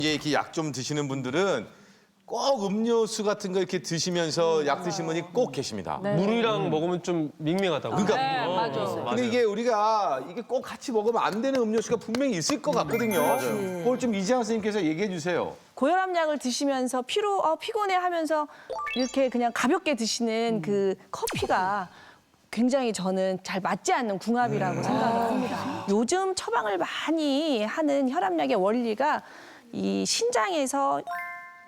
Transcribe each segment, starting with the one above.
이게 이렇게 약 좀 드시는 분들은 꼭 음료수 같은 거 이렇게 드시면서 약 드시는 분이 꼭 계십니다. 물이랑 먹으면 좀 밍밍하다고. 그러니까 네, 맞아. 근데 이게 우리가 이게 꼭 같이 먹으면 안 되는 음료수가 분명히 있을 것 같거든요. 그걸 좀 이재환 선생님께서 얘기해 주세요. 고혈압 약을 드시면서 피곤해 하면서 이렇게 그냥 가볍게 드시는 그 커피가 굉장히 저는 잘 맞지 않는 궁합이라고 생각을 합니다. 요즘 처방을 많이 하는 혈압약의 원리가 이 신장에서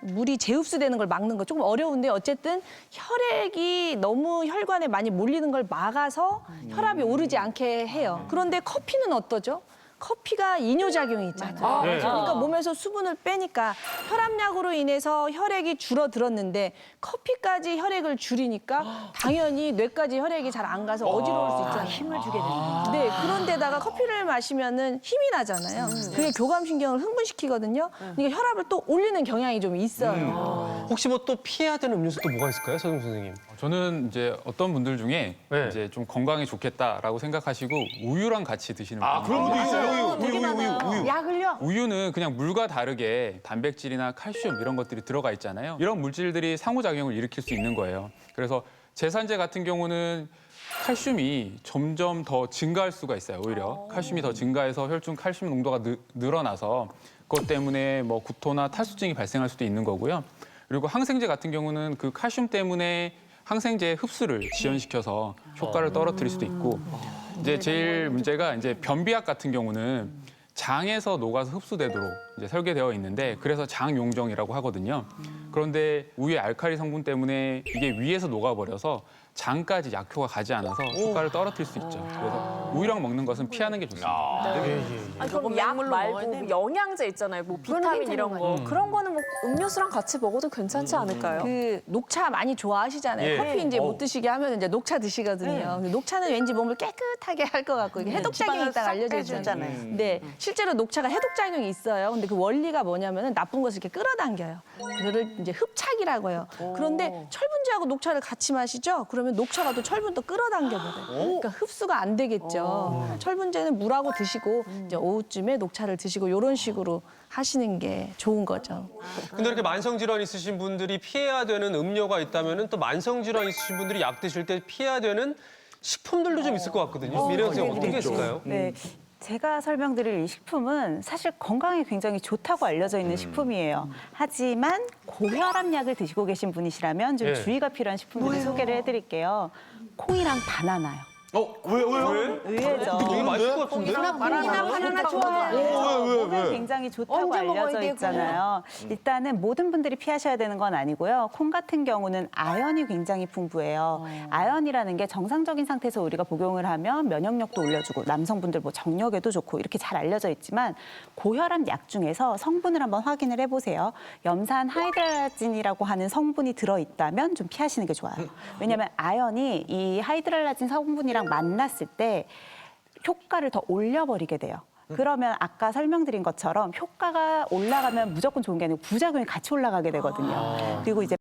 물이 재흡수되는 걸 막는 거 조금 어려운데 어쨌든 혈액이 너무 혈관에 많이 몰리는 걸 막아서 혈압이 오르지 않게 해요. 그런데 커피는 어떠죠? 커피가 이뇨작용이 있잖아요. 그러니까 몸에서 수분을 빼니까 혈압약으로 인해서 혈액이 줄어들었는데 커피까지 혈액을 줄이니까 당연히 뇌까지 혈액이 잘 안 가서 어지러울 수 있잖아요. 힘을 주게 되는. 네, 그런데다가 커피를 마시면은 힘이 나잖아요. 그게 교감신경을 흥분시키거든요. 그러니까 혈압을 또 올리는 경향이 좀 있어요. 혹시 뭐 또 피해야 되는 음료수 또 뭐가 있을까요, 서동 선생님? 저는 이제 어떤 분들 중에 네. 이제 좀 건강에 좋겠다라고 생각하시고 우유랑 같이 드시는 분들. 그런 분도 있어요. 우유. 약을요? 우유는 그냥 물과 다르게 단백질이나 칼슘 이런 것들이 들어가 있잖아요. 이런 물질들이 상호작용을 일으킬 수 있는 거예요. 그래서 제산제 같은 경우는 칼슘이 점점 더 증가할 수가 있어요. 오히려 칼슘이 더 증가해서 혈중 칼슘 농도가 늘어나서 그것 때문에 뭐 구토나 탈수증이 발생할 수도 있는 거고요. 그리고 항생제 같은 경우는 그 칼슘 때문에 항생제의 흡수를 지연시켜서 효과를 떨어뜨릴 수도 있고 이제 제일 문제가 이제 변비약 같은 경우는 장에서 녹아서 흡수되도록 이제 설계되어 있는데 그래서 장용정이라고 하거든요. 그런데 우유의 알칼리 성분 때문에 이게 위에서 녹아버려서 장까지 약효가 가지 않아서 효과를 떨어뜨릴 수 있죠. 그래서 우유랑 먹는 것은 피하는 게 좋습니다. 아니, 그럼 약 말고 영양제 있잖아요. 뭐 비타민 이런 거. 그런 거는 뭐 음료수랑 같이 먹어도 괜찮지 않을까요? 그 녹차 많이 좋아하시잖아요. 예. 커피 이제 못 드시게 하면 이제 녹차 드시거든요. 근데 녹차는 왠지 몸을 깨끗하게 할 것 같고 이게 해독작용이 있다고 알려져 있잖아요. 네, 실제로 녹차가 해독작용이 있어요. 근데 그 원리가 뭐냐면은 나쁜 것을 이렇게 끌어당겨요. 그거를 이제 흡착이라고 해요. 그런데 철분제하고 녹차를 같이 마시죠? 그러면 녹차가 또 철분도 끌어당겨버려요. 그러니까 흡수가 안 되겠죠. 철분제는 물하고 드시고 이제 오후쯤에 녹차를 드시고 이런 식으로 하시는 게 좋은 거죠. 근데 이렇게 만성질환 있으신 분들이 피해야 되는 음료가 있다면 또 만성질환 있으신 분들이 약 드실 때 피해야 되는 식품들도 좀 있을 것 같거든요. 미래 선생님 어떤 게 있을까요? 네. 제가 설명드릴 이 식품은 사실 건강에 굉장히 좋다고 알려져 있는 식품이에요. 하지만 고혈압약을 드시고 계신 분이시라면 좀 예. 주의가 필요한 식품들을 소개를 해드릴게요. 콩이랑 바나나요. 왜요? 의외죠. 되게 맛있을 것 같은데? 바나나 좋아해. 몸에 굉장히 좋다고 언제 먹어야 알려져 돼, 있잖아요. 일단은 모든 분들이 피하셔야 되는 건 아니고요. 콩 같은 경우는 아연이 굉장히 풍부해요. 아연이라는 게 정상적인 상태에서 우리가 복용을 하면 면역력도 올려주고 남성분들 뭐 정력에도 좋고 이렇게 잘 알려져 있지만 고혈압 약 중에서 성분을 한번 확인을 해보세요. 염산 하이드랄라진이라고 하는 성분이 들어있다면 좀 피하시는 게 좋아요. 왜냐하면 아연이 이 하이드랄라진 성분이랑 만났을 때 효과를 더 올려버리게 돼요. 그러면 아까 설명드린 것처럼 효과가 올라가면 무조건 좋은 게 아니고 부작용이 같이 올라가게 되거든요. 그리고 이제